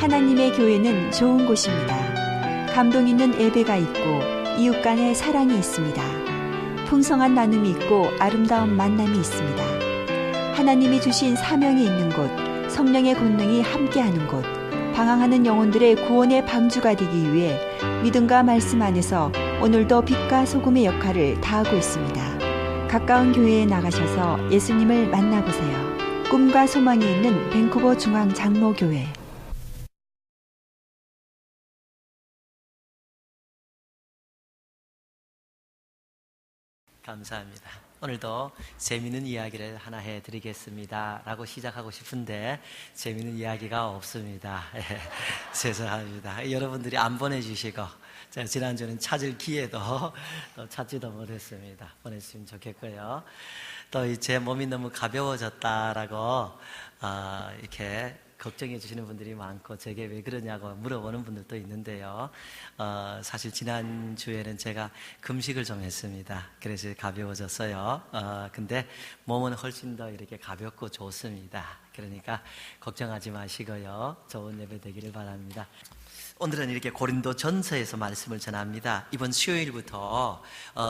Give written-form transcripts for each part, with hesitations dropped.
하나님의 교회는 좋은 곳입니다. 감동 있는 예배가 있고 이웃 간의 사랑이 있습니다. 풍성한 나눔이 있고 아름다운 만남이 있습니다. 하나님이 주신 사명이 있는 곳, 성령의 권능이 함께하는 곳, 방황하는 영혼들의 구원의 방주가 되기 위해 믿음과 말씀 안에서 오늘도 빛과 소금의 역할을 다하고 있습니다. 가까운 교회에 나가셔서 예수님을 만나보세요. 꿈과 소망이 있는 밴쿠버 중앙 장로교회. 감사합니다. 오늘도 재미있는 이야기를 하나 해드리겠습니다 라고 시작하고 싶은데 재미있는 이야기가 없습니다. 죄송합니다. 여러분들이 안 보내주시고 제가 지난주는 찾을 기회도 또 찾지도 못했습니다. 보냈으면 좋겠고요. 또 제 몸이 너무 가벼워졌다라고 이렇게 걱정해 주시는 분들이 많고 제게 왜 그러냐고 물어보는 분들도 있는데요. 사실 지난주에는 제가 금식을 좀 했습니다. 그래서 가벼워졌어요. 근데 몸은 훨씬 더 이렇게 가볍고 좋습니다. 그러니까 걱정하지 마시고요. 좋은 예배 되기를 바랍니다. 오늘은 이렇게 고린도 전서에서 말씀을 전합니다. 이번 수요일부터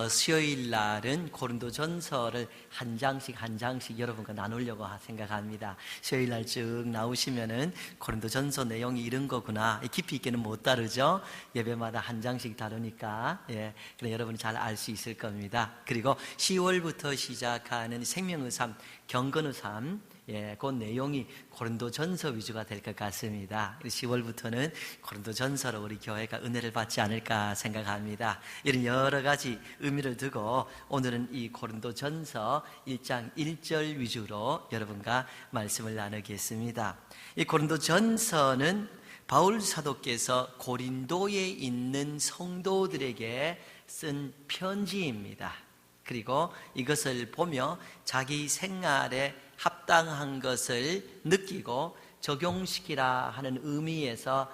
수요일 날은 고린도 전서를 한 장씩 여러분과 나누려고 생각합니다. 수요일 날 쭉 나오시면은 고린도 전서 내용이 이런 거구나. 깊이 있게는 못 다루죠. 예배마다 한 장씩 다루니까 그럼 여러분이 잘 알 수 있을 겁니다. 그리고 10월부터 시작하는 생명의 삶, 경건의 삶, 그 내용이 고린도 전서 위주가 될 것 같습니다. 10월부터는 고린도 전서로 우리 교회가 은혜를 받지 않을까 생각합니다. 이런 여러 가지 의미를 두고 오늘은 이 고린도 전서 1장 1절 위주로 여러분과 말씀을 나누겠습니다. 이 고린도 전서는 바울 사도께서 고린도에 있는 성도들에게 쓴 편지입니다. 그리고 이것을 보며 자기 생활에 합당한 것을 느끼고 적용시키라 하는 의미에서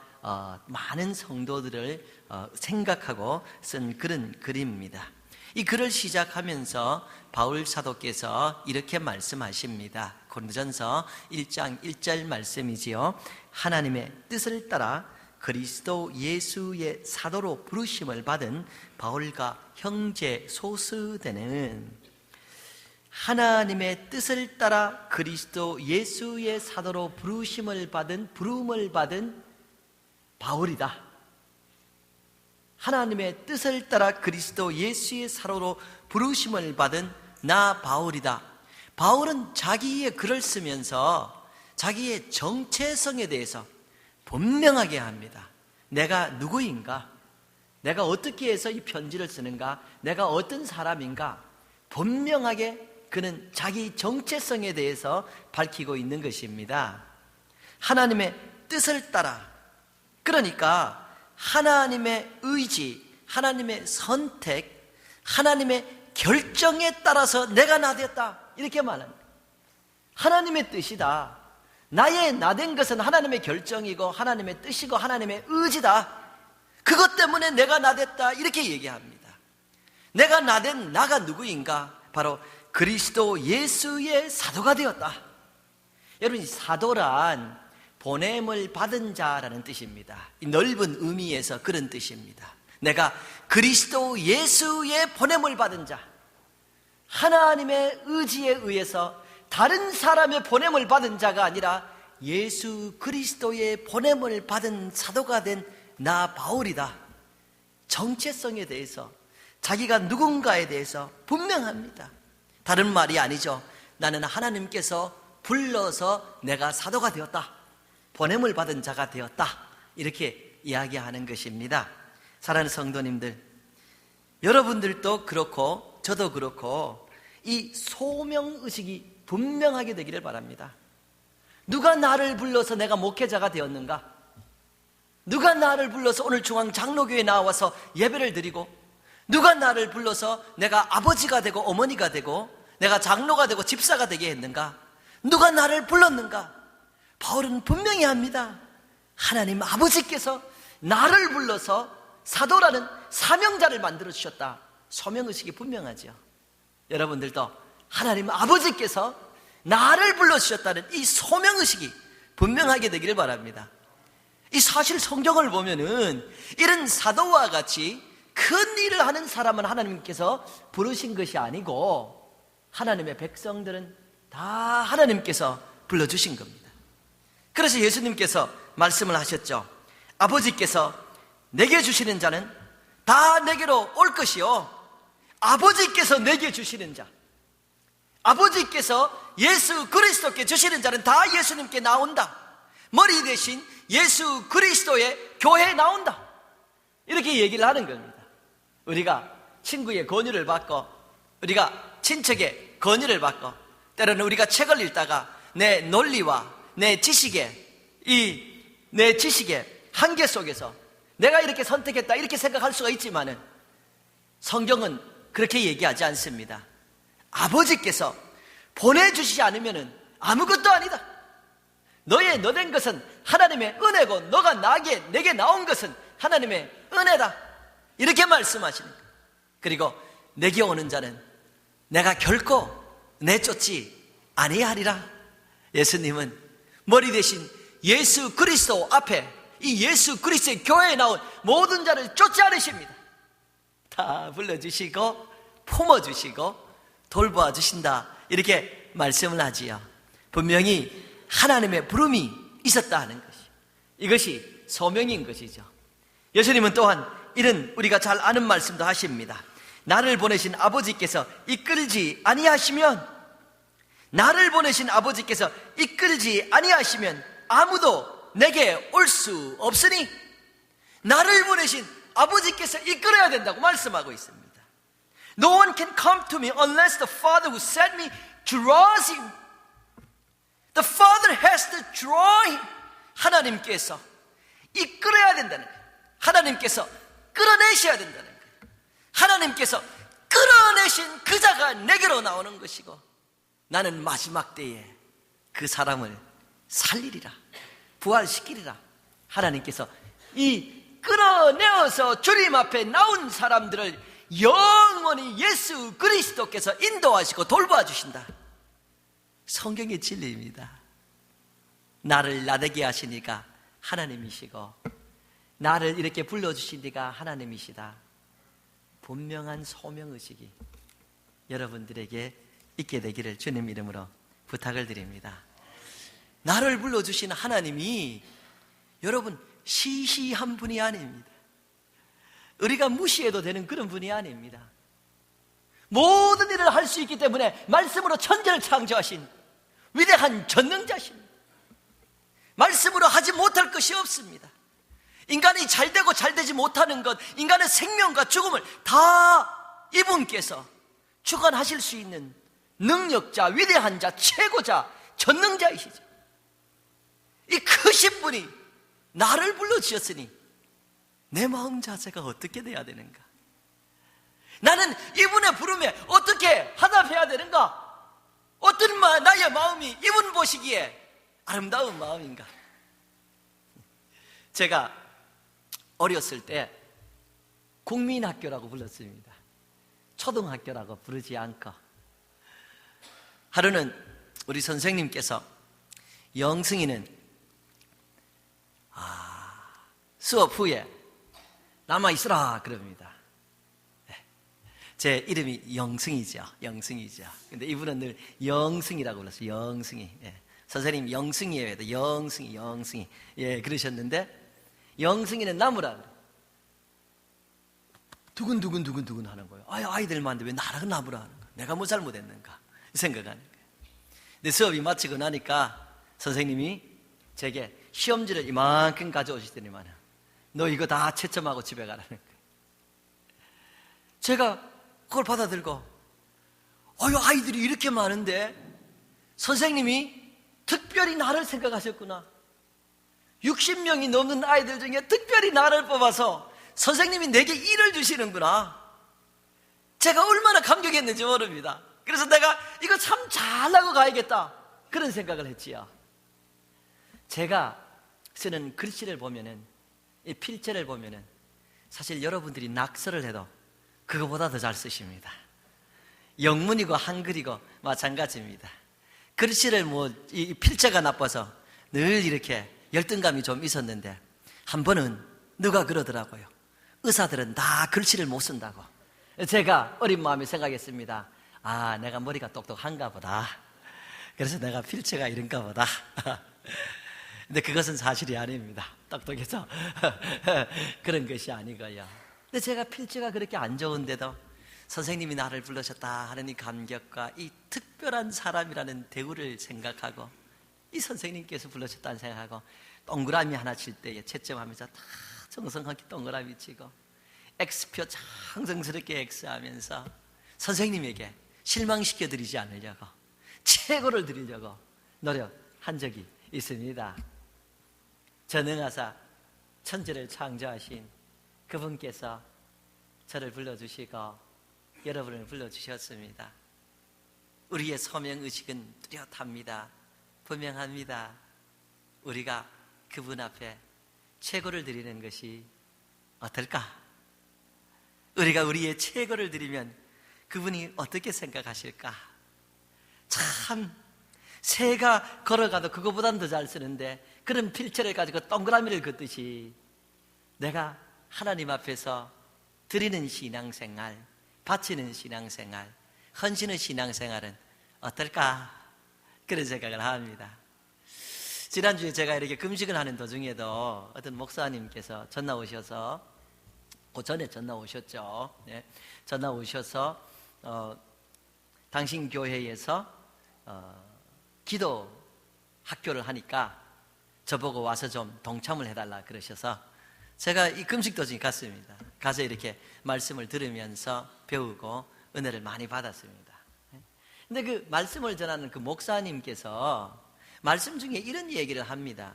많은 성도들을 생각하고 쓴 그런 글입니다. 이 글을 시작하면서 바울 사도께서 이렇게 말씀하십니다. 고린도전서 1장 1절 말씀이지요. 하나님의 뜻을 따라 그리스도 예수의 사도로 부르심을 받은 바울과 형제 소스되는 하나님의 뜻을 따라 그리스도 예수의 사도로 부르심을 받은 바울이다. 하나님의 뜻을 따라 그리스도 예수의 사도로 부르심을 받은 나 바울이다. 바울은 자기의 글을 쓰면서 자기의 정체성에 대해서 분명하게 합니다. 내가 누구인가? 내가 어떻게 해서 이 편지를 쓰는가? 내가 어떤 사람인가? 분명하게 그는 자기 정체성에 대해서 밝히고 있는 것입니다. 하나님의 뜻을 따라, 그러니까 하나님의 의지, 하나님의 선택, 하나님의 결정에 따라서 내가 나되었다 이렇게 말합니다. 하나님의 뜻이다. 나의 나된 것은 하나님의 결정이고 하나님의 뜻이고 하나님의 의지다. 그것 때문에 내가 나됐다 이렇게 얘기합니다. 내가 나된 나가 누구인가? 바로 그리스도 예수의 사도가 되었다. 여러분, 이 사도란 보냄을 받은 자라는 뜻입니다. 이 넓은 의미에서 그런 뜻입니다. 내가 그리스도 예수의 보냄을 받은 자, 하나님의 의지에 의해서 다른 사람의 보냄을 받은 자가 아니라 예수 그리스도의 보냄을 받은 사도가 된 나 바울이다. 정체성에 대해서, 자기가 누군가에 대해서 분명합니다. 다른 말이 아니죠. 나는 하나님께서 불러서 내가 사도가 되었다, 보냄을 받은 자가 되었다, 이렇게 이야기하는 것입니다. 사랑하는 성도님들, 여러분들도 그렇고 저도 그렇고 이 소명의식이 분명하게 되기를 바랍니다. 누가 나를 불러서 내가 목회자가 되었는가? 누가 나를 불러서 오늘 중앙장로교회에 나와서 예배를 드리고, 누가 나를 불러서 내가 아버지가 되고 어머니가 되고 내가 장로가 되고 집사가 되게 했는가? 누가 나를 불렀는가? 바울은 분명히 합니다. 하나님 아버지께서 나를 불러서 사도라는 사명자를 만들어 주셨다. 소명의식이 분명하죠. 여러분들도 하나님 아버지께서 나를 불러주셨다는 이 소명의식이 분명하게 되기를 바랍니다. 이 사실 성경을 보면은 이런 사도와 같이 큰 일을 하는 사람은 하나님께서 부르신 것이 아니고 하나님의 백성들은 다 하나님께서 불러주신 겁니다. 그래서 예수님께서 말씀을 하셨죠. 아버지께서 내게 주시는 자는 다 내게로 올 것이요, 아버지께서 내게 주시는 자, 아버지께서 예수 그리스도께 주시는 자는 다 예수님께 나온다. 머리 대신 예수 그리스도의 교회에 나온다. 이렇게 얘기를 하는 겁니다. 우리가 친구의 권유를 받고, 우리가 친척의 권유를 받고, 때로는 우리가 책을 읽다가 내 논리와 내 지식의 한계 속에서 내가 이렇게 선택했다 이렇게 생각할 수가 있지만은 성경은 그렇게 얘기하지 않습니다. 아버지께서 보내주시지 않으면 아무것도 아니다. 너의 너된 것은 하나님의 은혜고 너가 내게 나온 것은 하나님의 은혜다. 이렇게 말씀하시는 거예요. 그리고 내게 오는 자는 내가 결코 내쫓지 아니하리라. 예수님은 머리 대신 예수 그리스도 앞에 이 예수 그리스도의 교회에 나온 모든 자를 쫓지 않으십니다. 다 불러주시고 품어주시고 돌보아주신다. 이렇게 말씀을 하지요. 분명히 하나님의 부름이 있었다 하는 것이, 이것이 소명인 것이죠. 예수님은 또한 이런 우리가 잘 아는 말씀도 하십니다. 나를 보내신 아버지께서 이끌지 아니하시면, 나를 보내신 아버지께서 이끌지 아니하시면 아무도 내게 올 수 없으니, 나를 보내신 아버지께서 이끌어야 된다고 말씀하고 있습니다. No one can come to me unless the Father who sent me draws him. The Father has to draw him. 하나님께서 이끌어야 된다는 거예요. 하나님께서 끌어내셔야 된다는 거예요. 하나님께서 끌어내신 그 자가 내게로 나오는 것이고, 나는 마지막 때에 그 사람을 살리리라, 부활시키리라. 하나님께서 이 끌어내어서 주님 앞에 나온 사람들을 영원히 예수 그리스도께서 인도하시고 돌보아 주신다. 성경의 진리입니다. 나를 나되게 하시니까 하나님이시고, 나를 이렇게 불러주신 이가 하나님이시다. 분명한 소명의식이 여러분들에게 있게 되기를 주님 이름으로 부탁을 드립니다. 나를 불러주신 하나님이 여러분 시시한 분이 아닙니다. 우리가 무시해도 되는 그런 분이 아닙니다. 모든 일을 할 수 있기 때문에 말씀으로 천지를 창조하신 위대한 전능자십니다. 말씀으로 하지 못할 것이 없습니다. 인간이 잘되고 잘되지 못하는 것, 인간의 생명과 죽음을 다 이분께서 주관하실 수 있는 능력자, 위대한 자, 최고자, 전능자이시죠. 이 크신 분이 나를 불러주셨으니 내 마음 자세가 어떻게 돼야 되는가? 나는 이분의 부름에 어떻게 화답해야 되는가? 어떤 나의 마음이 이분 보시기에 아름다운 마음인가? 제가 어렸을 때 국민학교라고 불렀습니다. 초등학교라고 부르지 않고, 하루는 우리 선생님께서 영승이는 수업 후에 남아있으라 그럽니다. 제 이름이 영승이죠. 근데 이분은 늘 영승이라고 불렀어요. 영승이. 선생님 영승이에요. 영승이. 그러셨는데, 영승이는 남으라. 두근두근 하는 거예요. 아이들 많은데 왜 나랑 남으라 하는 거야? 내가 뭐 잘못했는가? 생각하는 거예요. 근데 수업이 마치고 나니까 선생님이 제게 시험지를 이만큼 가져오시더니만, 너 이거 다 채점하고 집에 가라는 거예요. 제가 그걸 받아들고, 아이들이 이렇게 많은데 선생님이 특별히 나를 생각하셨구나. 60명이 넘는 아이들 중에 특별히 나를 뽑아서 선생님이 내게 일을 주시는구나. 제가 얼마나 감격했는지 모릅니다. 그래서 내가 이거 참 잘하고 가야겠다, 그런 생각을 했지요. 제가 쓰는 글씨를 보면은, 이 필체를 보면은 사실 여러분들이 낙서를 해도 그거보다 더 잘 쓰십니다. 영문이고 한글이고 마찬가지입니다. 글씨를 이 필체가 나빠서 늘 이렇게 열등감이 좀 있었는데, 한 번은 누가 그러더라고요. 의사들은 다 글씨를 못 쓴다고. 제가 어린 마음에 생각했습니다. 아, 내가 머리가 똑똑한가 보다. 그래서 내가 필체가 이런가 보다. 근데 그것은 사실이 아닙니다. 똑똑해서 그런 것이 아니고요. 근데 제가 필체가 그렇게 안 좋은데도 선생님이 나를 불러셨다 하는 이 감격과 이 특별한 사람이라는 대우를 생각하고, 이 선생님께서 불러셨다는 생각하고, 동그라미 하나 칠 때에 채점하면서 다 정성하게 동그라미 치고, X표 정성스럽게 X하면서 선생님에게 실망시켜드리지 않으려고, 최고를 드리려고 노력한 적이 있습니다. 전능하사 천지를 창조하신 그분께서 저를 불러주시고 여러분을 불러주셨습니다. 우리의 소명의식은 뚜렷합니다. 분명합니다. 우리가 그분 앞에 최고를 드리는 것이 어떨까? 우리가 우리의 최고를 드리면 그분이 어떻게 생각하실까? 참, 새가 걸어가도 그거보단 더 잘 쓰는데 그런 필체를 가지고 동그라미를 긋듯이 내가 하나님 앞에서 드리는 신앙생활, 바치는 신앙생활, 헌신의 신앙생활은 어떨까? 그런 생각을 합니다. 지난주에 제가 이렇게 금식을 하는 도중에도 어떤 목사님께서 전화 오셔서, 그 전에 전화 오셨죠. 네. 전화 오셔서 당신 교회에서 기도 학교를 하니까 저보고 와서 좀 동참을 해달라 그러셔서 제가 이 금식 도중에 갔습니다. 가서 이렇게 말씀을 들으면서 배우고 은혜를 많이 받았습니다. 근데 그 말씀을 전하는 그 목사님께서 말씀 중에 이런 얘기를 합니다.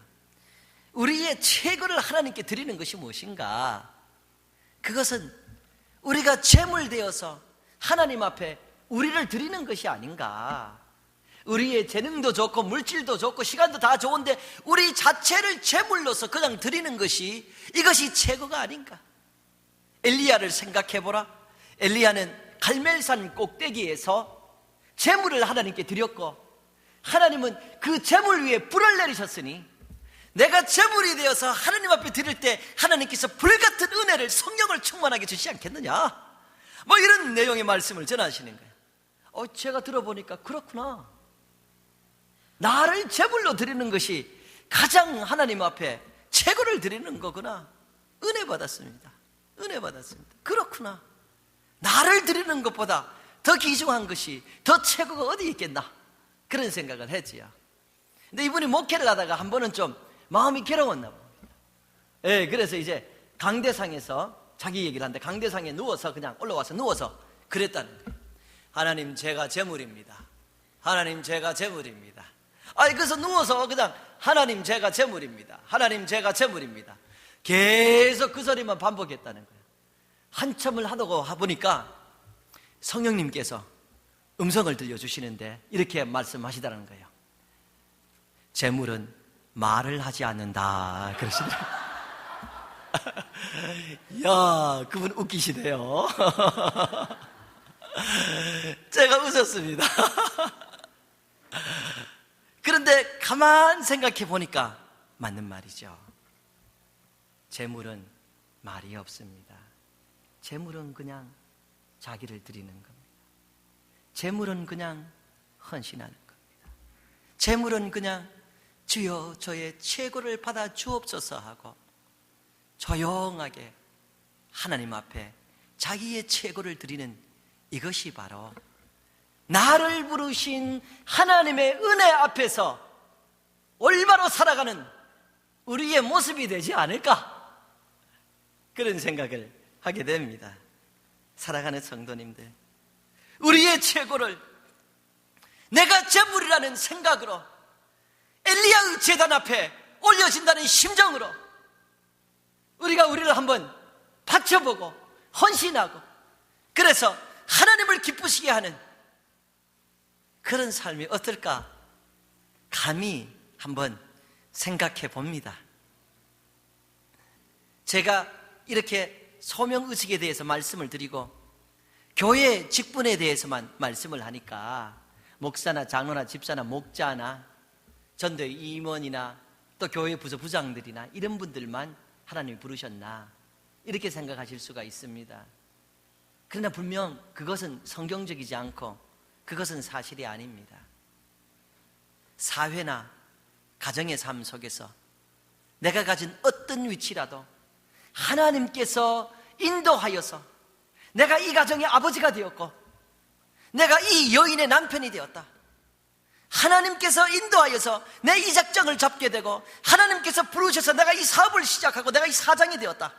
우리의 최고를 하나님께 드리는 것이 무엇인가? 그것은 우리가 제물되어서 하나님 앞에 우리를 드리는 것이 아닌가? 우리의 재능도 좋고 물질도 좋고 시간도 다 좋은데 우리 자체를 제물로서 그냥 드리는 것이, 이것이 최고가 아닌가? 엘리야를 생각해보라. 엘리야는 갈멜산 꼭대기에서 제물을 하나님께 드렸고, 하나님은 그 제물 위에 불을 내리셨으니 내가 제물이 되어서 하나님 앞에 드릴 때 하나님께서 불같은 은혜를, 성령을 충만하게 주시지 않겠느냐? 뭐 이런 내용의 말씀을 전하시는 거예요. 제가 들어보니까 그렇구나. 나를 제물로 드리는 것이 가장 하나님 앞에 최고를 드리는 거구나. 은혜 받았습니다. 은혜 받았습니다. 그렇구나. 나를 드리는 것보다 더 귀중한 것이, 더 최고가 어디 있겠나? 그런 생각을 했지요. 근데 이분이 목회를 하다가 한 번은 좀 마음이 괴로웠나 봅니다. 예, 그래서 이제 강대상에서 자기 얘기를 하는데, 강대상에 누워서 그냥 올라와서 누워서 그랬다는 거예요. 하나님, 제가 제물입니다. 하나님, 제가 제물입니다. 그래서 누워서 그냥 하나님, 제가 제물입니다. 하나님, 제가 제물입니다. 계속 그 소리만 반복했다는 거예요. 한참을 하다고 보니까 성령님께서 음성을 들려주시는데 이렇게 말씀하시다는 거예요. 제물은 말을 하지 않는다 그러시더라고요. 야, 그분 웃기시네요. 제가 웃었습니다. 그런데 가만 생각해 보니까 맞는 말이죠. 제물은 말이 없습니다. 제물은 그냥 자기를 드리는 겁니다. 제물은 그냥 헌신하는 겁니다. 제물은 그냥 주여 저의 최고를 받아 주옵소서 하고 조용하게 하나님 앞에 자기의 최고를 드리는, 이것이 바로 나를 부르신 하나님의 은혜 앞에서 올바로 살아가는 우리의 모습이 되지 않을까? 그런 생각을 하게 됩니다. 사랑하는 성도님들, 우리의 최고를 내가 제물이라는 생각으로 엘리야의 제단 앞에 올려진다는 심정으로 우리가 우리를 한번 바쳐보고 헌신하고, 그래서 하나님을 기쁘시게 하는 그런 삶이 어떨까? 감히 한번 생각해 봅니다. 제가 이렇게 소명의식에 대해서 말씀을 드리고 교회 직분에 대해서만 말씀을 하니까 목사나 장로나 집사나 목자나 전도의 임원이나 또 교회 부서 부장들이나 이런 분들만 하나님이 부르셨나? 이렇게 생각하실 수가 있습니다. 그러나 분명 그것은 성경적이지 않고 그것은 사실이 아닙니다. 사회나 가정의 삶 속에서 내가 가진 어떤 위치라도 하나님께서 인도하여서 내가 이 가정의 아버지가 되었고 내가 이 여인의 남편이 되었다. 하나님께서 인도하여서 내 이 작정을 잡게 되고 하나님께서 부르셔서 내가 이 사업을 시작하고 내가 이 사장이 되었다.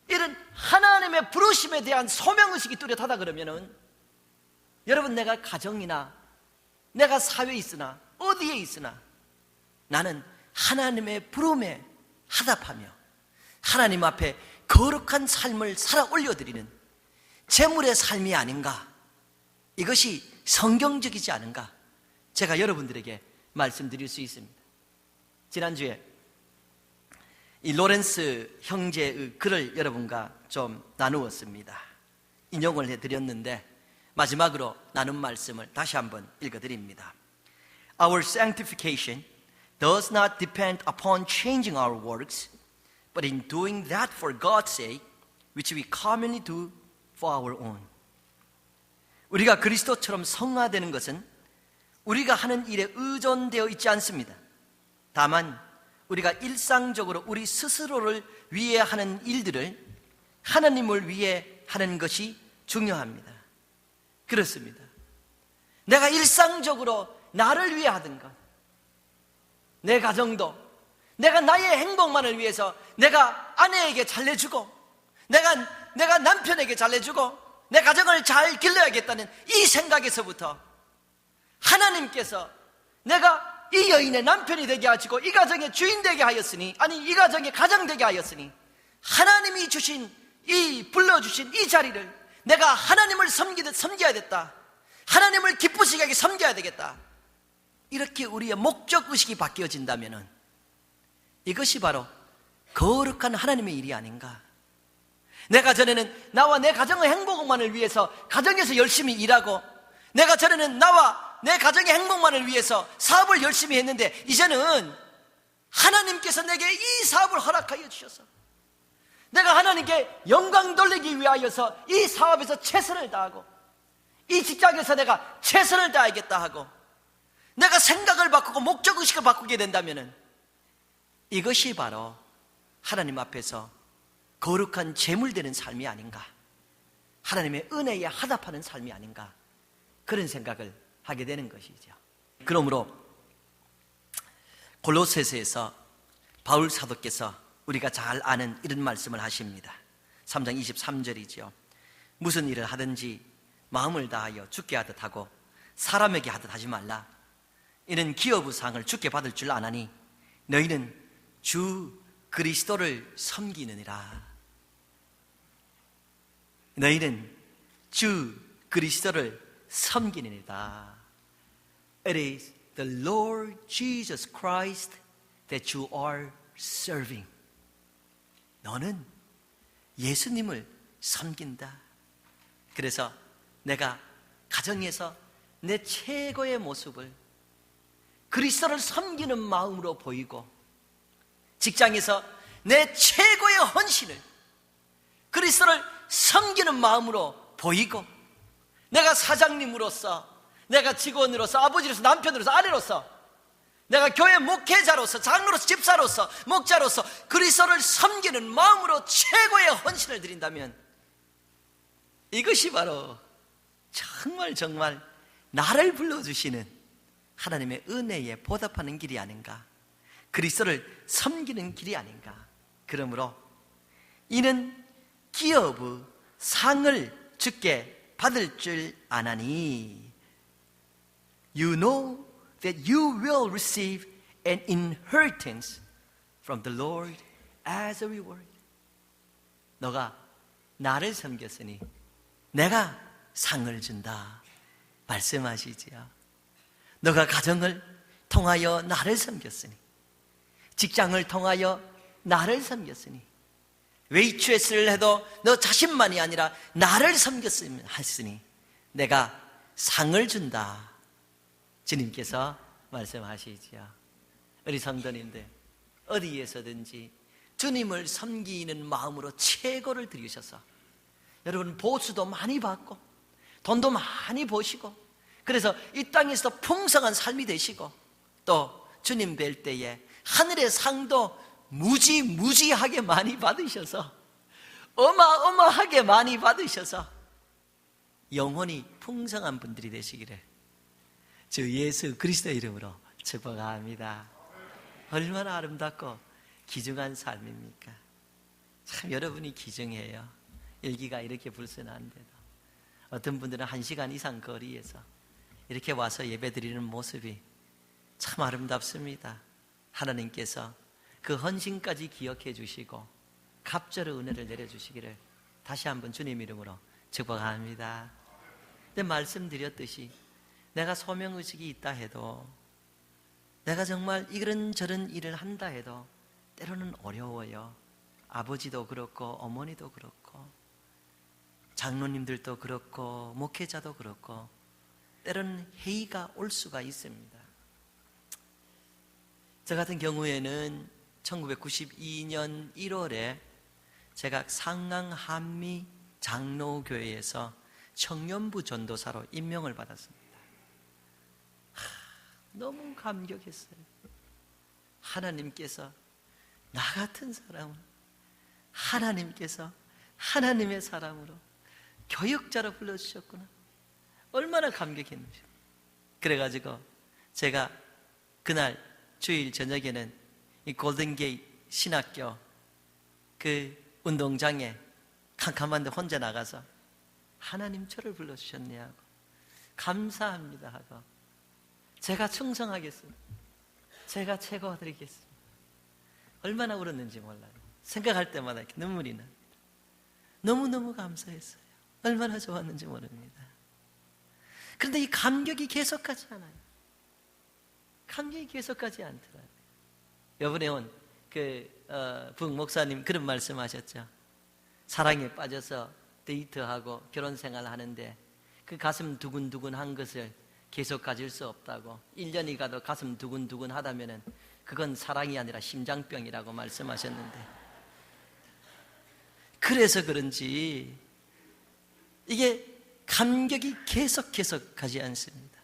이런 하나님의 부르심에 대한 소명의식이 뚜렷하다 그러면은 여러분, 내가 가정이나 내가 사회에 있으나 어디에 있으나 나는 하나님의 부름에 하답하며 하나님 앞에 거룩한 삶을 살아 올려드리는 재물의 삶이 아닌가, 이것이 성경적이지 않은가, 제가 여러분들에게 말씀드릴 수 있습니다. 지난주에 이 로렌스 형제의 글을 여러분과 좀 나누었습니다. 인용을 해드렸는데 마지막으로 나눈 말씀을 다시 한번 읽어드립니다. Our sanctification does not depend upon changing our works, but in doing that for God's sake, which we commonly do for our own. 우리가 그리스도처럼 성화되는 것은 우리가 하는 일에 의존되어 있지 않습니다. 다만 우리가 일상적으로 우리 스스로를 위해 하는 일들을 하나님을 위해 하는 것이 중요합니다. 그렇습니다. 내가 일상적으로 나를 위해 하던 것, 내 가정도 내가 나의 행복만을 위해서 내가 아내에게 잘내주고 내가 남편에게 잘내주고 내 가정을 잘 길러야겠다는 이 생각에서부터 하나님께서 내가 이 여인의 남편이 되게 하시고 이 가정의 주인 되게 하였으니, 아니 이 가정의 가장 되게 하였으니 하나님이 주신 불러주신 이 자리를 내가 하나님을 섬기듯 섬겨야 됐다. 하나님을 기쁘시게 하게 섬겨야 되겠다. 이렇게 우리의 목적의식이 바뀌어진다면 이것이 바로 거룩한 하나님의 일이 아닌가. 내가 전에는 나와 내 가정의 행복만을 위해서 가정에서 열심히 일하고 내가 전에는 나와 내 가정의 행복만을 위해서 사업을 열심히 했는데 이제는 하나님께서 내게 이 사업을 허락하여 주셔서 내가 하나님께 영광 돌리기 위하여서 이 사업에서 최선을 다하고 이 직장에서 내가 최선을 다하겠다 하고 내가 생각을 바꾸고 목적의식을 바꾸게 된다면 이것이 바로 하나님 앞에서 거룩한 제물되는 삶이 아닌가, 하나님의 은혜에 하답하는 삶이 아닌가, 그런 생각을 하게 되는 것이죠. 그러므로 골로새서에서 바울 사도께서 우리가 잘 아는 이런 말씀을 하십니다. 3장 23절이죠. 무슨 일을 하든지 마음을 다하여 주께 하듯 하고 사람에게 하듯 하지 말라. 이는 기업의 상을 주께 받을 줄 아나니 너희는 주 그리스도를 섬기느니라. 너희는 주 그리스도를 섬기느니라. It is the Lord Jesus Christ that you are serving. 너는 예수님을 섬긴다. 그래서 내가 가정에서 내 최고의 모습을 그리스도를 섬기는 마음으로 보이고, 직장에서 내 최고의 헌신을 그리스도를 섬기는 마음으로 보이고, 내가 사장님으로서, 내가 직원으로서, 아버지로서, 남편으로서, 아내로서, 내가 교회 목회자로서, 장로로서, 집사로서, 목자로서 그리스도를 섬기는 마음으로 최고의 헌신을 드린다면 이것이 바로 정말 나를 불러주시는 하나님의 은혜에 보답하는 길이 아닌가, 그리스도를 섬기는 길이 아닌가. 그러므로 이는 기업의 상을 주께 받을 줄 아나니 You know that you will receive an inheritance from the Lord as a reward. 너가 나를 섬겼으니 내가 상을 준다 말씀하시지요. 너가 가정을 통하여 나를 섬겼으니, 직장을 통하여 나를 섬겼으니, 웨이트레스를 해도 너 자신만이 아니라 나를 섬겼으니 했으니 내가 상을 준다 주님께서 말씀하시지요. 우리 성도님들, 어디에서든지 주님을 섬기는 마음으로 최고를 드리셔서 여러분 보수도 많이 받고 돈도 많이 버시고 그래서 이 땅에서 풍성한 삶이 되시고 또 주님 뵐 때에 하늘의 상도 무지무지하게 많이 받으셔서 어마어마하게 많이 받으셔서 영혼이 풍성한 분들이 되시기를 주 예수 그리스도의 이름으로 축복합니다. 얼마나 아름답고 귀중한 삶입니까? 참 여러분이 귀중해요. 일기가 이렇게 불순한데도 어떤 분들은 1시간 이상 거리에서 이렇게 와서 예배드리는 모습이 참 아름답습니다. 하나님께서 그 헌신까지 기억해 주시고 갑절의 은혜를 내려주시기를 다시 한번 주님 이름으로 축복합니다. 근데 말씀드렸듯이 내가 소명의식이 있다 해도 내가 정말 이런저런 일을 한다 해도 때로는 어려워요. 아버지도 그렇고 어머니도 그렇고 장로님들도 그렇고 목회자도 그렇고 때로는 회의가 올 수가 있습니다. 저 같은 경우에는 1992년 1월에 제가 상강 한미 장로교회에서 청년부 전도사로 임명을 받았습니다. 너무 감격했어요. 하나님께서 나 같은 사람을 하나님께서 하나님의 사람으로 교육자로 불러주셨구나. 얼마나 감격했는지. 그래가지고 제가 그날 주일 저녁에는 이 골든게이트 신학교 그 운동장에 캄캄한데 혼자 나가서 하나님 저를 불러주셨네 하고 감사합니다 하고 제가 충성하겠습니다. 제가 최고 드리겠습니다. 얼마나 울었는지 몰라요. 생각할 때마다 이렇게 눈물이 납니다. 너무너무 감사했어요. 얼마나 좋았는지 모릅니다. 그런데 이 감격이 계속하지 않아요. 감격이 계속하지 않더라고요. 이번에 온 북 목사님 그런 말씀하셨죠. 사랑에 빠져서 데이트하고 결혼 생활 하는데 그 가슴 두근두근 한 것을 계속 가질 수 없다고 1년이 가도 가슴 두근두근 하다면은 그건 사랑이 아니라 심장병이라고 말씀하셨는데 그래서 그런지 이게 감격이 계속 가지 않습니다.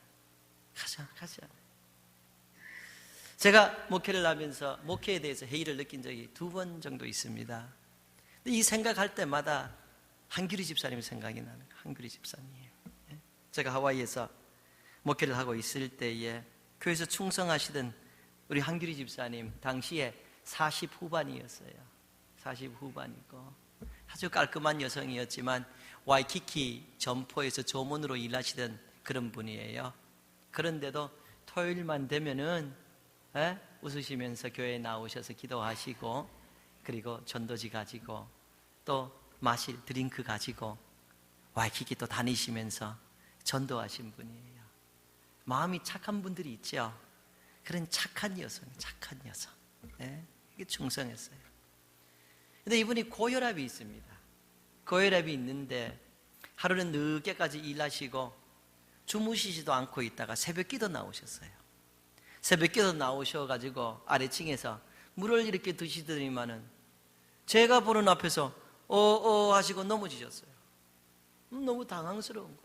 가지 않아요. 제가 목회를 하면서 목회에 대해서 회의를 느낀 적이 2번 정도 있습니다. 근데 이 생각할 때마다 한규리 집사님 생각이 나는 거예요. 한규리 집사님. 제가 하와이에서 목회를 하고 있을 때에 교회에서 충성하시던 우리 한규리 집사님 당시에 40 후반이었어요. 40 후반이고 아주 깔끔한 여성이었지만 와이키키 점포에서 조문으로 일하시던 그런 분이에요. 그런데도 토요일만 되면은 웃으시면서 교회에 나오셔서 기도하시고 그리고 전도지 가지고 또 마실 드링크 가지고 와이키키 또 다니시면서 전도하신 분이에요. 마음이 착한 분들이 있죠. 그런 착한 여성. 이게 충성했어요. 근데 이분이 고혈압이 있습니다. 고혈압이 있는데 하루는 늦게까지 일하시고 주무시지도 않고 있다가 새벽기도 나오셨어요. 새벽기도 나오셔가지고 아래층에서 물을 이렇게 드시더니만은 제가 보는 앞에서 하시고 넘어지셨어요. 너무 당황스러운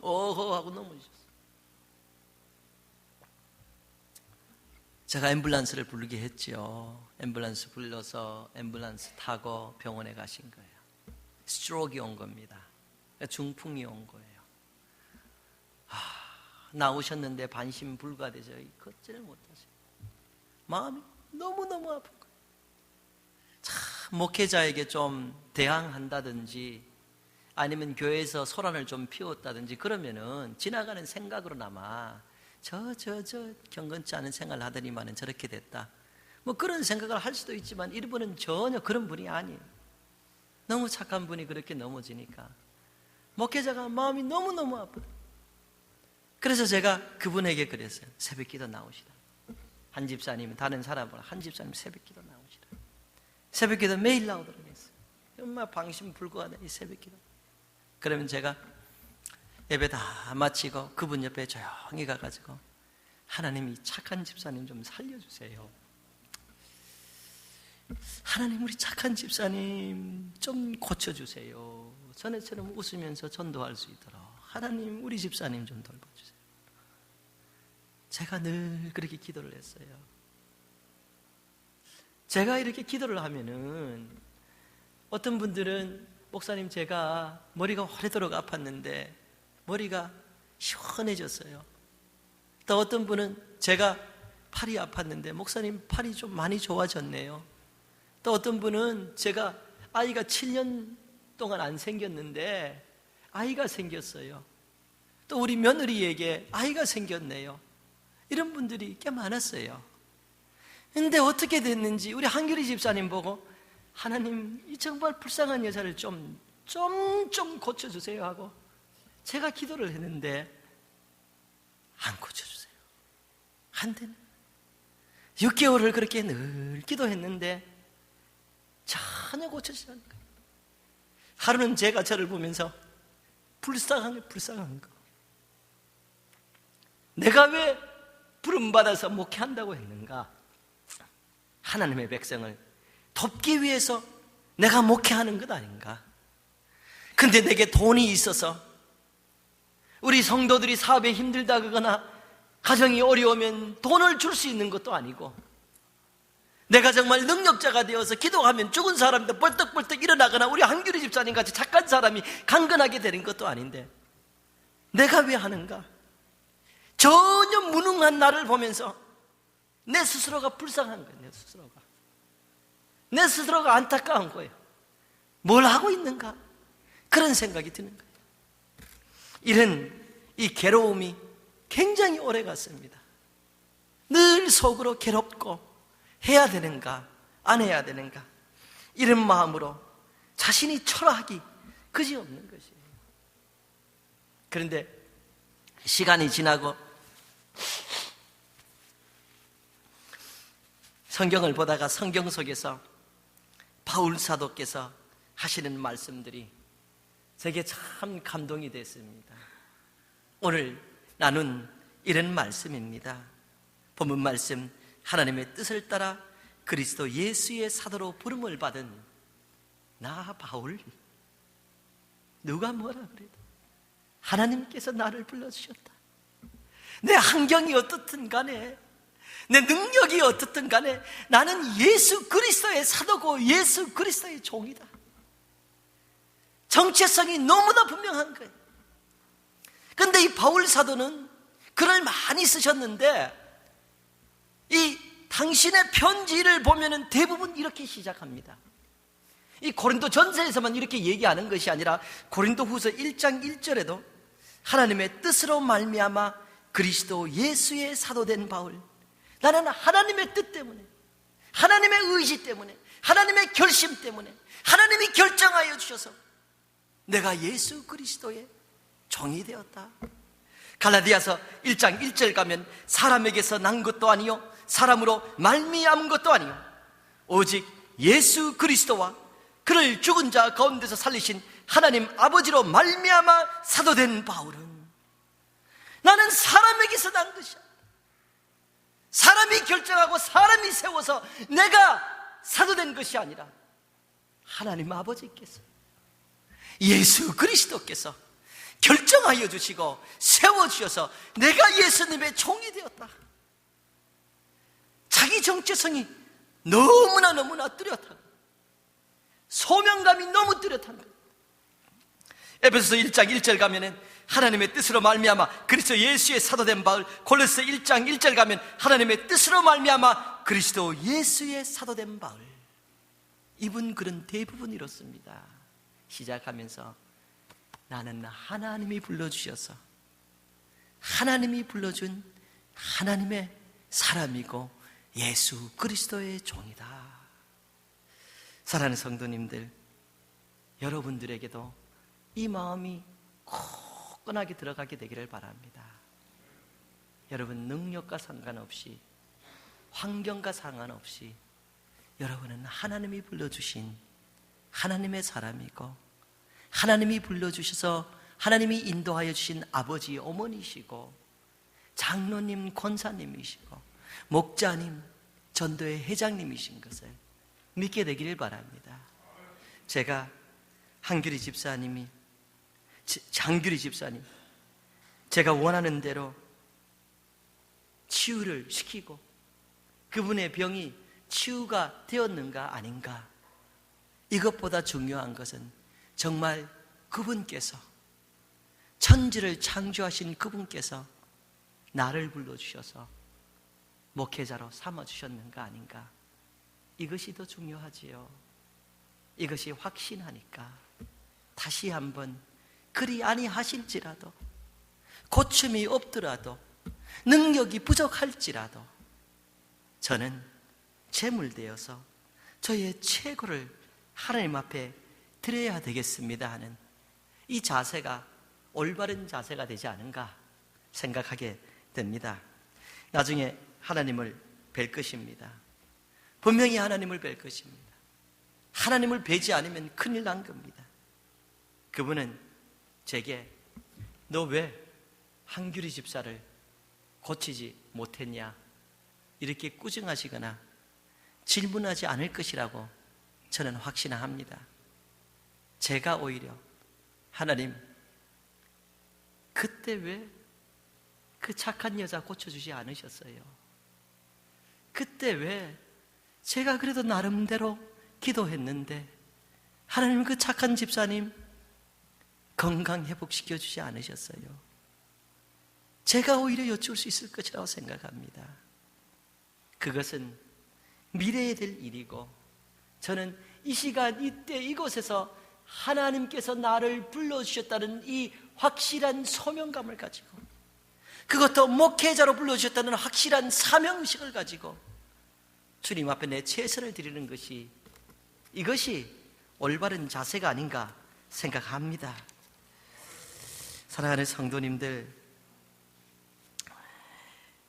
거예요. 하고 넘어지셨어요. 제가 앰뷸런스를 부르게 했죠. 앰뷸런스 불러서 앰뷸런스 타고 병원에 가신 거예요. 스트로크가 온 겁니다. 중풍이 온 거예요. 나오셨는데 반신불가되죠. 걷지를 못하셔요. 마음이 너무너무 아픈 거예요. 참 목회자에게 좀 대항한다든지 아니면 교회에서 소란을 좀 피웠다든지 그러면은 지나가는 생각으로나마 저 경건치 않은 생활을 하더니만은 저렇게 됐다. 뭐 그런 생각을 할 수도 있지만 이분은 전혀 그런 분이 아니에요. 너무 착한 분이 그렇게 넘어지니까 목회자가 마음이 너무너무 아프다. 그래서 제가 그분에게 그랬어요. 새벽기도 나오시라. 한 집사님은 다른 사람보다 한 집사님 새벽기도 나오시라. 새벽기도 매일 나오도록 했어요. 정말 방심불구하다 이 새벽기도. 그러면 제가 예배 다 마치고 그분 옆에 조용히 가가지고 하나님이 착한 집사님 좀 살려주세요. 하나님, 우리 착한 집사님 좀 고쳐주세요. 전에처럼 웃으면서 전도할 수 있도록 하나님, 우리 집사님 좀 돌봐주세요. 제가 늘 그렇게 기도를 했어요. 제가 이렇게 기도를 하면은 어떤 분들은 목사님, 제가 머리가 오래도록 아팠는데 머리가 시원해졌어요. 또 어떤 분은 제가 팔이 아팠는데 목사님, 팔이 좀 많이 좋아졌네요. 또 어떤 분은 제가 아이가 7년 동안 안 생겼는데 아이가 생겼어요. 또 우리 며느리에게 아이가 생겼네요. 이런 분들이 꽤 많았어요. 근데 어떻게 됐는지 우리 한결이 집사님 보고, 하나님, 이 정말 불쌍한 여자를 좀 고쳐주세요 하고 제가 기도를 했는데 안 고쳐주세요. 안 되네. 6개월을 그렇게 늘 기도했는데 전혀 고쳐지지 않는 거예요. 하루는 제가 저를 보면서 불쌍한 거. 내가 왜 부름받아서 목회한다고 했는가? 하나님의 백성을 돕기 위해서 내가 목회하는 것 아닌가? 근데 내게 돈이 있어서 우리 성도들이 사업에 힘들다 그러거나 가정이 어려우면 돈을 줄 수 있는 것도 아니고, 내가 정말 능력자가 되어서 기도하면 죽은 사람도 벌떡벌떡 일어나거나 우리 한규리 집사님 같이 착한 사람이 강건하게 되는 것도 아닌데 내가 왜 하는가? 전혀 무능한 나를 보면서 내 스스로가 불쌍한 거예요. 내 스스로가 안타까운 거예요. 뭘 하고 있는가? 그런 생각이 드는 거예요. 이런 이 괴로움이 굉장히 오래 갔습니다. 늘 속으로 괴롭고, 해야 되는가 안 해야 되는가, 이런 마음으로 자신이 초라하기 그지없는 것이에요. 그런데 시간이 지나고 성경을 보다가 성경 속에서 바울 사도께서 하시는 말씀들이 제게 참 감동이 됐습니다. 오늘 나눈 이런 말씀입니다. 본문 말씀, 하나님의 뜻을 따라 그리스도 예수의 사도로 부름을 받은 나 바울, 누가 뭐라 그래도 하나님께서 나를 불러주셨다. 내 환경이 어떻든 간에, 내 능력이 어떻든 간에 나는 예수 그리스도의 사도고 예수 그리스도의 종이다. 정체성이 너무나 분명한 거예요. 그런데 이 바울 사도는 글을 많이 쓰셨는데 이 당신의 편지를 보면은 대부분 이렇게 시작합니다. 이 고린도 전서에서만 이렇게 얘기하는 것이 아니라 고린도 후서 1장 1절에도 하나님의 뜻으로 말미암아 그리스도 예수의 사도된 바울, 나는 하나님의 뜻 때문에, 하나님의 의지 때문에, 하나님의 결심 때문에, 하나님이 결정하여 주셔서 내가 예수 그리스도의 종이 되었다. 갈라디아서 1장 1절 가면 사람에게서 난 것도 아니요 사람으로 말미암은 것도 아니요 오직 예수 그리스도와 그를 죽은 자 가운데서 살리신 하나님 아버지로 말미암아 사도된 바울은, 나는 사람에게서 난 것이야. 사람이 결정하고 사람이 세워서 내가 사도된 것이 아니라 하나님 아버지께서, 예수 그리스도께서 결정하여 주시고 세워주셔서 내가 예수님의 종이 되었다. 자기 정체성이 너무나 뚜렷한, 소명감이 너무 뚜렷한 거예요. 에베소서 1장 1절 가면은 하나님의 뜻으로 말미암아 그리스도 예수의 사도된 바울, 골로새 1장 1절 가면 하나님의 뜻으로 말미암아 그리스도 예수의 사도된 바울. 이분 글은 대부분 이렇습니다. 시작하면서 나는 하나님이 불러주셔서 하나님이 불러준 하나님의 사람이고 예수 그리스도의 종이다. 사랑하는 성도님들, 여러분들에게도 이 마음이 굳건하게 들어가게 되기를 바랍니다. 여러분, 능력과 상관없이, 환경과 상관없이 여러분은 하나님이 불러주신 하나님의 사람이고, 하나님이 불러주셔서 하나님이 인도하여 주신 아버지, 어머니시고, 장로님, 권사님이시고, 목자님, 전도회 회장님이신 것을 믿게 되기를 바랍니다. 제가 장규리 집사님, 제가 원하는 대로 치유를 시키고 그분의 병이 치유가 되었는가 아닌가, 이것보다 중요한 것은 정말 그분께서, 천지를 창조하신 그분께서 나를 불러주셔서 목회자로 삼아주셨는가 아닌가, 이것이 더 중요하지요. 이것이 확신하니까 다시 한번 그리 아니하실지라도, 고침이 없더라도, 능력이 부족할지라도 저는 제물되어서 저의 최고를 하나님 앞에 드려야 되겠습니다 하는 이 자세가 올바른 자세가 되지 않은가 생각하게 됩니다. 나중에 하나님을 뵐 것입니다. 분명히 하나님을 뵐 것입니다. 하나님을 뵈지 않으면 큰일 난 겁니다. 그분은 제게 너 왜 한규리 집사를 고치지 못했냐 이렇게 꾸중하시거나 질문하지 않을 것이라고 저는 확신합니다. 제가 오히려 하나님, 그때 왜 그 착한 여자 고쳐주지 않으셨어요? 그때 왜 제가 그래도 나름대로 기도했는데 하나님 그 착한 집사님 건강 회복시켜 주지 않으셨어요? 제가 오히려 여쭈을 수 있을 것이라고 생각합니다. 그것은 미래에 될 일이고, 저는 이 시간 이때 이곳에서 하나님께서 나를 불러주셨다는 이 확실한 소명감을 가지고, 그것도 목회자로 불러주셨다는 확실한 사명의식을 가지고 주님 앞에 내 최선을 드리는 것이, 이것이 올바른 자세가 아닌가 생각합니다. 사랑하는 성도님들,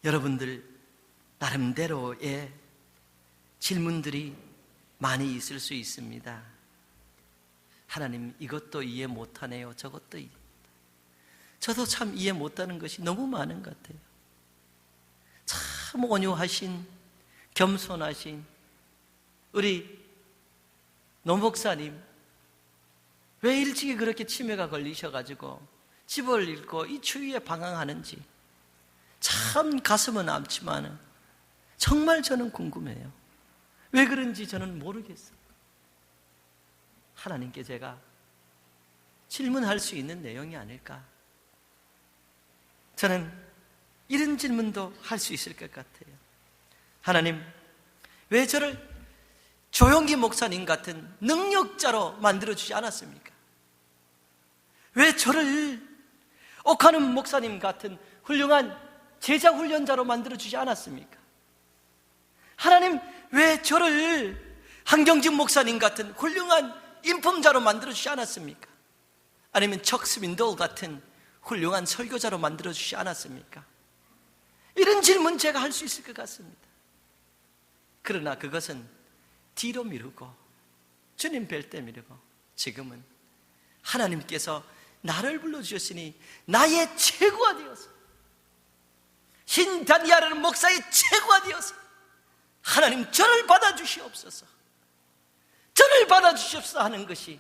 여러분들 나름대로의 질문들이 많이 있을 수 있습니다. 하나님, 이것도 이해 못하네요. 저것도 이해. 저도 참 이해 못하는 것이 너무 많은 것 같아요. 참 온유하신, 겸손하신 우리 노 목사님, 왜 일찍이 그렇게 치매가 걸리셔가지고 집을 잃고 이 추위에 방황하는지 참 가슴은 아프지만 정말 저는 궁금해요. 왜 그런지 저는 모르겠어요. 하나님께 제가 질문할 수 있는 내용이 아닐까, 저는 이런 질문도 할 수 있을 것 같아요. 하나님, 왜 저를 조용기 목사님 같은 능력자로 만들어주지 않았습니까? 왜 저를 옥하는 목사님 같은 훌륭한 제자 훈련자로 만들어주지 않았습니까? 하나님, 왜 저를 한경진 목사님 같은 훌륭한 인품자로 만들어주지 않았습니까? 아니면 척 스윈돌 같은 훌륭한 설교자로 만들어주지 않았습니까? 이런 질문 제가 할 수 있을 것 같습니다. 그러나 그것은 뒤로 미루고, 주님 뵐 때 미루고, 지금은 하나님께서 나를 불러주셨으니 나의 최고가 되어서, 신 다니엘은 목사의 최고가 되어서 하나님 저를 받아주시옵소서, 저를 받아주시옵소서 하는 것이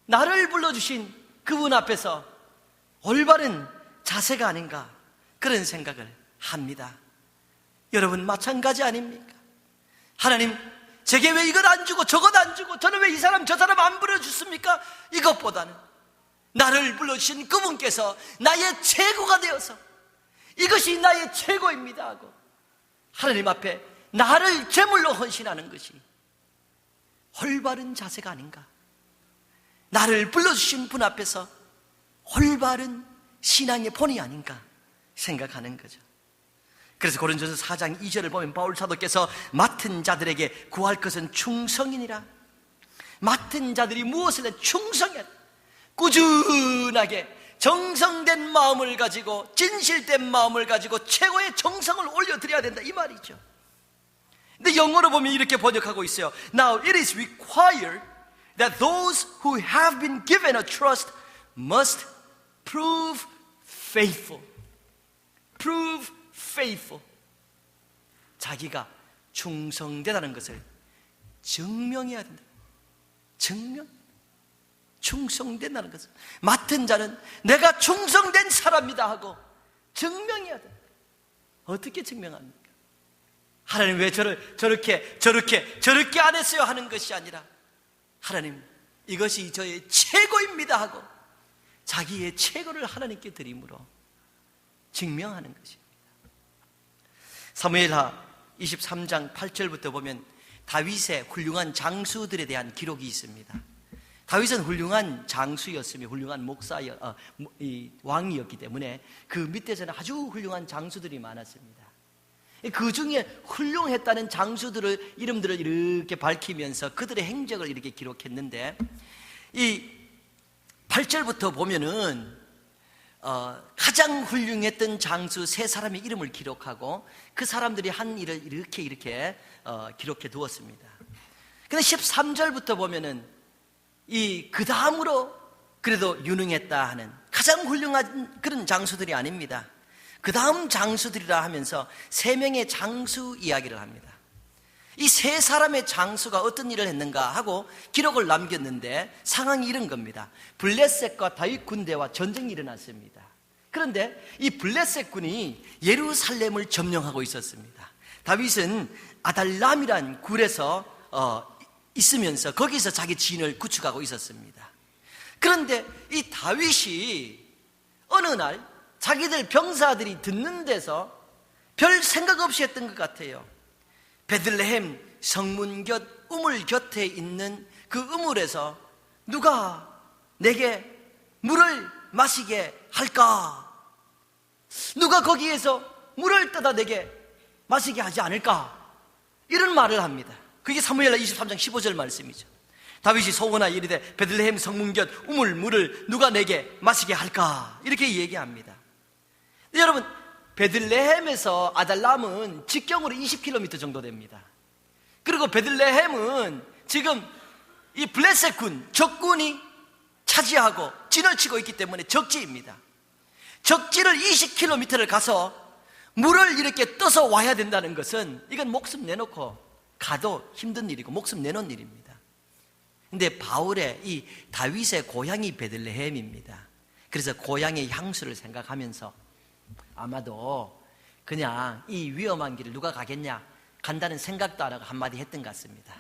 나를 불러주신 그분 앞에서 올바른 자세가 아닌가, 그런 생각을 합니다. 여러분 마찬가지 아닙니까? 하나님, 제게 왜 이걸 안 주고 저것 안 주고, 저는 왜 이 사람 저 사람 안 불러주십니까? 이것보다는 나를 불러주신 그분께서 나의 최고가 되어서 이것이 나의 최고입니다 하고 하나님 앞에 나를 제물로 헌신하는 것이 올바른 자세가 아닌가, 나를 불러주신 분 앞에서 올바른 신앙의 본이 아닌가 생각하는 거죠. 그래서 고린도전서 4장 2절을 보면 바울 사도께서 맡은 자들에게 구할 것은 충성이니라. 맡은 자들이 무엇을 해? 충성이야. 꾸준하게 정성된 마음을 가지고, 진실된 마음을 가지고 최고의 정성을 올려드려야 된다, 이 말이죠. 근데 영어로 보면 이렇게 번역하고 있어요. Now it is required that those who have been given a trust must prove faithful. Prove faithful. 자기가 충성되다는 것을 증명해야 된다. 증명. 충성된다는 것은 맡은 자는 내가 충성된 사람이다 하고 증명해야 된다. 어떻게 증명합니까? 하나님 왜 저를 저렇게 안 했어요 하는 것이 아니라 하나님 이것이 저의 최고입니다 하고 자기의 최고를 하나님께 드림으로 증명하는 것입니다. 사무엘하 23장 8절부터 보면 다윗의 훌륭한 장수들에 대한 기록이 있습니다. 다윗은 훌륭한 장수였으며 훌륭한 왕이었기 때문에 그 밑에서는 아주 훌륭한 장수들이 많았습니다. 그 중에 훌륭했다는 장수들의 이름들을 이렇게 밝히면서 그들의 행적을 이렇게 기록했는데 이 8절부터 보면은 가장 훌륭했던 장수 세 사람의 이름을 기록하고 그 사람들이 한 일을 이렇게 기록해 두었습니다. 근데 13절부터 보면은 그 다음으로 그래도 유능했다 하는 가장 훌륭한 그런 장수들이 아닙니다. 그 다음 장수들이라 하면서 세 명의 장수 이야기를 합니다. 이 세 사람의 장수가 어떤 일을 했는가 하고 기록을 남겼는데 상황이 이런 겁니다. 블레셋과 다윗 군대와 전쟁이 일어났습니다. 그런데 이 블레셋 군이 예루살렘을 점령하고 있었습니다. 다윗은 아달람이란 굴에서 있으면서 거기서 자기 진을 구축하고 있었습니다. 그런데 이 다윗이 어느 날 자기들 병사들이 듣는 데서 별 생각 없이 했던 것 같아요. 베들레헴 성문 곁 우물 곁에 있는 그 우물에서 누가 내게 물을 마시게 할까? 누가 거기에서 물을 떠다 내게 마시게 하지 않을까? 이런 말을 합니다. 그게 사무엘하 23장 15절 말씀이죠. 다윗이 소원하여 이르되 베들레헴 성문 곁 우물 물을 누가 내게 마시게 할까? 이렇게 얘기합니다. 여러분, 베들레헴에서 아달람은 직경으로 20km 정도 됩니다. 그리고 베들레헴은 지금 이 블레셋 군, 적군이 차지하고 진을 치고 있기 때문에 적지입니다. 적지를 20km를 가서 물을 이렇게 떠서 와야 된다는 것은 이건 목숨 내놓고 가도 힘든 일이고 목숨 내놓은 일입니다. 근데 바울의 이 다윗의 고향이 베들레헴입니다. 그래서 고향의 향수를 생각하면서 아마도 그냥 이 위험한 길을 누가 가겠냐 간다는 생각도 안 하고 한마디 했던 것 같습니다.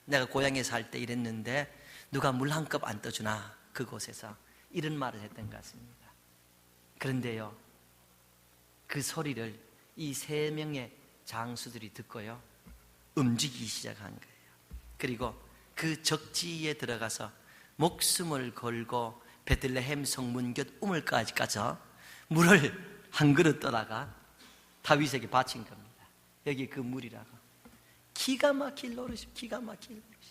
내가 고향에 살 때 이랬는데 누가 물 한 컵 안 떠주나 그곳에서 이런 말을 했던 것 같습니다. 그런데요, 그 소리를 이 세 명의 장수들이 듣고요 움직이기 시작한 거예요. 그리고 그 적지에 들어가서 목숨을 걸고 베들레헴 성문 곁 우물까지 가서 물을 한 그릇 떠다가 다윗에게 바친 겁니다. 여기 그 물이라고. 기가 막힐 노릇이, 기가 막힐 노릇이.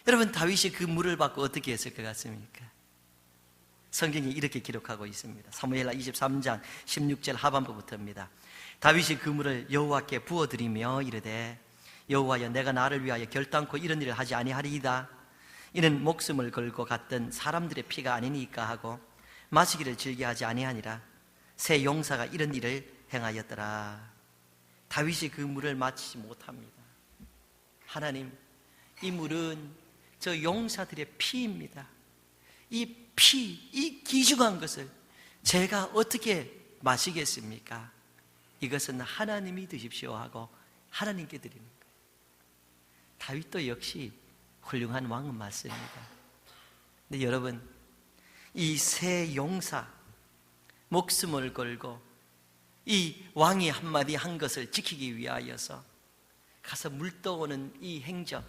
여러분, 다윗이 그 물을 받고 어떻게 했을 것 같습니까? 성경이 이렇게 기록하고 있습니다. 사무엘하 23장 16절 하반부부터입니다. 다윗이 그 물을 여호와께 부어드리며 이르되 여호와여, 내가 나를 위하여 결단코 이런 일을 하지 아니하리이다. 이는 목숨을 걸고 갔던 사람들의 피가 아니니까 하고 마시기를 즐겨하지 아니하니라. 새 용사가 이런 일을 행하였더라. 다윗이 그 물을 마시지 못합니다. 하나님, 이 물은 저 용사들의 피입니다. 이 피, 이 귀중한 것을 제가 어떻게 마시겠습니까? 이것은 하나님이 드십시오 하고 하나님께 드리는 거예요. 다윗도 역시 훌륭한 왕은 맞습니다. 근데 여러분, 이 세 용사 목숨을 걸고 이 왕이 한마디 한 것을 지키기 위하여서 가서 물 떠오는 이 행적,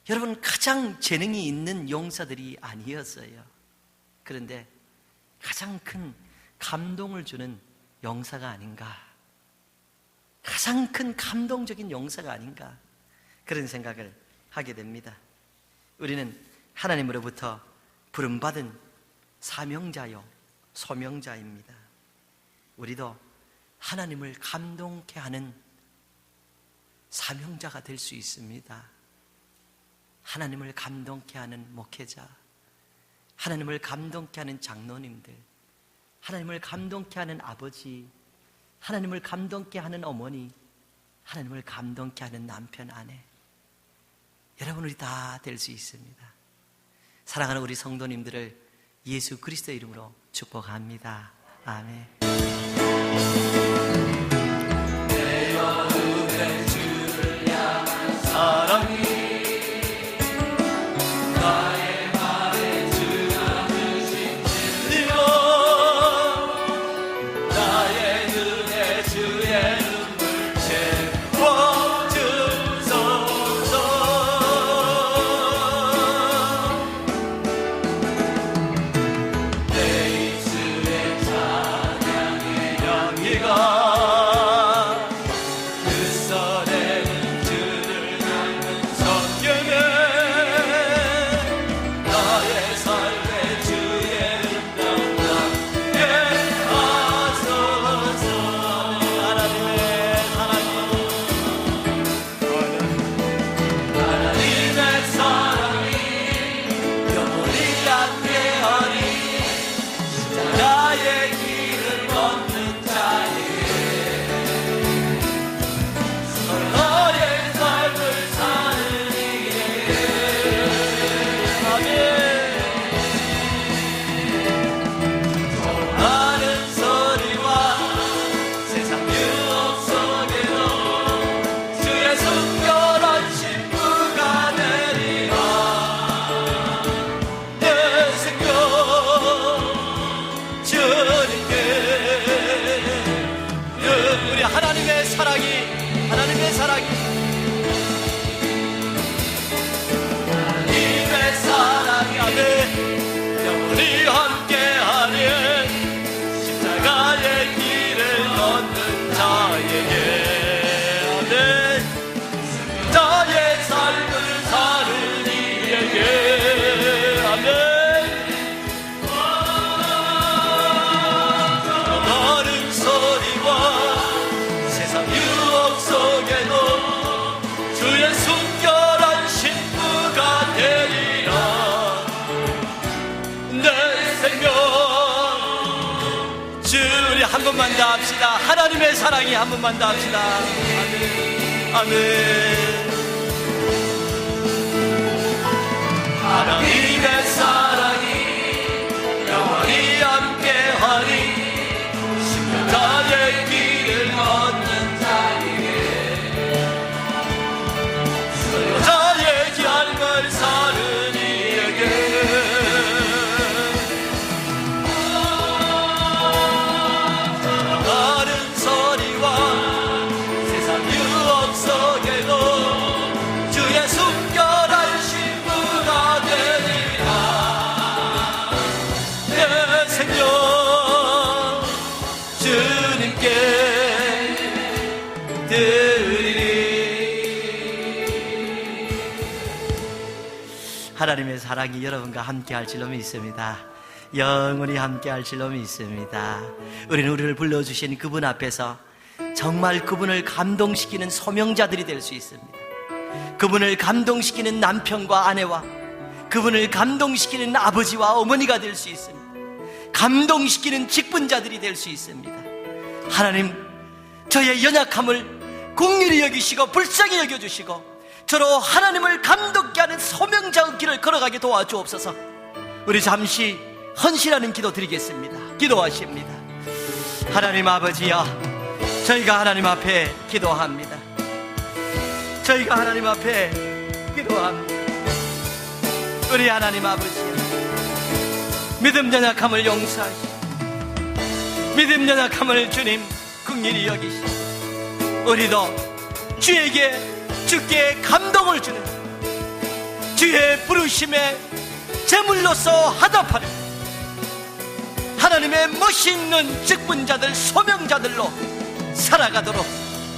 여러분, 가장 재능이 있는 용사들이 아니었어요. 그런데 가장 큰 감동을 주는 용사가 아닌가, 가장 큰 감동적인 용사가 아닌가, 그런 생각을 하게 됩니다. 우리는 하나님으로부터 부름받은 사명자요 소명자입니다. 우리도 하나님을 감동케 하는 사명자가 될 수 있습니다. 하나님을 감동케 하는 목회자, 하나님을 감동케 하는 장로님들, 하나님을 감동케 하는 아버지, 하나님을 감동케 하는 어머니, 하나님을 감동케 하는 남편, 아내, 여러분 우리 다 될 수 있습니다. 사랑하는 우리 성도님들을 예수 그리스도의 이름으로 축복합니다. 아멘. 내 여름의 주를 향한 사랑이 나의 말에 주가 주신 진리로 나의 눈에 주의 눈물 채워주소서. 내 입술에 찬양의 향기가 하나님의 사랑이 아멘. 영원히 함께하는 십자가의 길을 걷는 자에게 아멘. 나의 삶을 사는 이에게 아멘. 많은 소리와 세상 유혹 속에도 주의 순결한 신부가 되리라. 내 생명 주님 한 번만 더 합시다. 하나님의 사랑이 한 번만 더 합시다. 아멘. 아멘. 하나님의 사랑이 영원히 함께하리. 십자가의 길을 걷는 자의 삶을 사는 이에게 다른 소리와 세상 유혹 속에도 주의 순결한 신부가 되리라. 내 생명 주님께 드리리. 하나님의 사랑이 여러분과 함께할 줄로 믿습니다. 영원히 함께할 줄로 믿습니다. 우리는 우리를 불러주신 그분 앞에서 정말 그분을 감동시키는 소명자들이 될 수 있습니다. 그분을 감동시키는 남편과 아내와 그분을 감동시키는 아버지와 어머니가 될 수 있습니다. 감동시키는 직분자들이 될 수 있습니다. 하나님, 저의 연약함을 긍휼히 여기시고 불쌍히 여겨주시고 저로 하나님을 감동케 하는 소명자의 길을 걸어가게 도와주옵소서. 우리 잠시 헌신하는 기도 드리겠습니다. 기도하십니다. 하나님 아버지여, 저희가 하나님 앞에 기도합니다. 저희가 하나님 앞에 기도합니다. 우리 하나님 아버지여, 믿음 연약함을 용서하시고 믿음 연약함을 주님 긍휼히 여기시고 우리도 주에게 주께 감동을 주는 주의 부르심에 제물로서 화답하는 하나님의 멋있는 직분자들, 소명자들로 살아가도록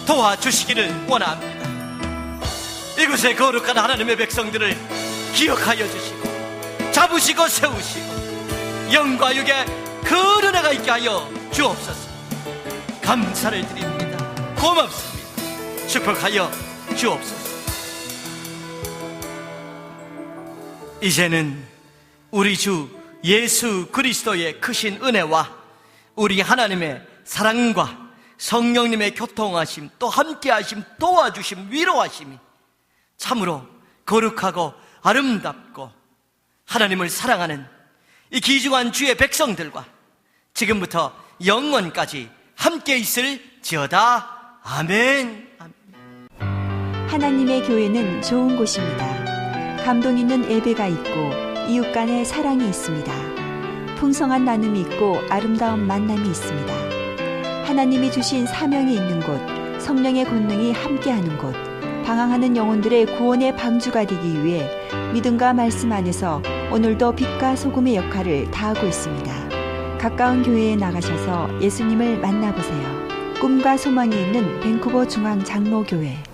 도와주시기를 원합니다. 이곳에 거룩한 하나님의 백성들을 기억하여 주시고 잡으시고 세우시고 영과 육에 그 은혜가 있게 하여 주옵소서. 감사를 드립니다. 고맙습니다. 축복하여 주옵소서. 이제는 우리 주 예수 그리스도의 크신 은혜와 우리 하나님의 사랑과 성령님의 교통하심, 또 함께하심, 도와주심, 위로하심이 참으로 거룩하고 아름답고 하나님을 사랑하는 이 귀중한 주의 백성들과 지금부터 영원까지 함께 있을지어다. 아멘. 하나님의 교회는 좋은 곳입니다. 감동 있는 예배가 있고 이웃 간의 사랑이 있습니다. 풍성한 나눔이 있고 아름다운 만남이 있습니다. 하나님이 주신 사명이 있는 곳, 성령의 권능이 함께하는 곳, 방황하는 영혼들의 구원의 방주가 되기 위해 믿음과 말씀 안에서 오늘도 빛과 소금의 역할을 다하고 있습니다. 가까운 교회에 나가셔서 예수님을 만나보세요. 꿈과 소망이 있는 밴쿠버 중앙 장로교회.